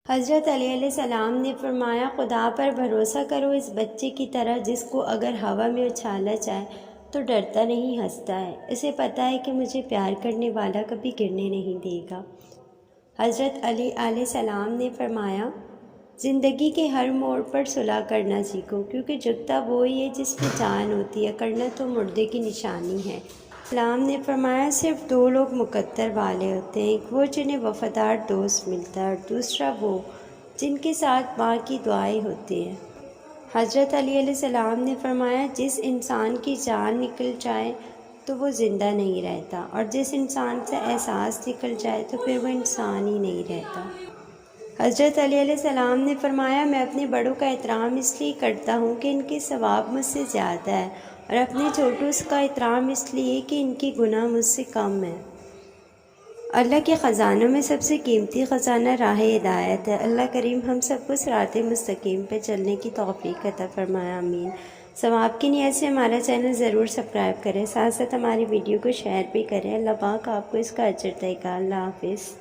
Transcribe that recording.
حضرت علی علیہ السلام نے فرمایا، خدا پر بھروسہ کرو اس بچے کی طرح جس کو اگر ہوا میں اچھالا جائے تو ڈرتا نہیں، ہنستا ہے۔ اسے پتہ ہے کہ مجھے پیار کرنے والا کبھی گرنے نہیں دے گا۔ حضرت علی علیہ السلام نے فرمایا، زندگی کے ہر موڑ پر صلح کرنا سیکھو، کیونکہ جگتا وہی ہے جس میں جان ہوتی ہے، کرنا تو مردے کی نشانی ہے۔ اسلام نے فرمایا، صرف دو لوگ مقدر والے ہوتے ہیں، ایک وہ جنہیں وفادار دوست ملتا ہے اور دوسرا وہ جن کے ساتھ ماں کی دعائیں ہوتی ہیں۔ حضرت علی علیہ السلام نے فرمایا، جس انسان کی جان نکل جائے تو وہ زندہ نہیں رہتا، اور جس انسان سے احساس نکل جائے تو پھر وہ انسان ہی نہیں رہتا۔ حضرت علی علیہ السلام نے فرمایا، میں اپنے بڑوں کا احترام اس لیے کرتا ہوں کہ ان کے ثواب مجھ سے زیادہ ہے، اور اپنے چھوٹوں کا احترام اس لیے کہ ان کی گناہ مجھ سے کم ہے۔ اللہ کے خزانوں میں سب سے قیمتی خزانہ راہ ہدایت ہے۔ اللہ کریم ہم سب کو صراط مستقیم پہ چلنے کی توفیق عطا فرمائے، آمین۔ ثواب کی نیت سے ہمارا چینل ضرور سبسکرائب کریں، ساتھ ساتھ ہماری ویڈیو کو شیئر بھی کریں۔ اللہ پاک آپ کو اس کا اجر دے گا۔ اللہ حافظ۔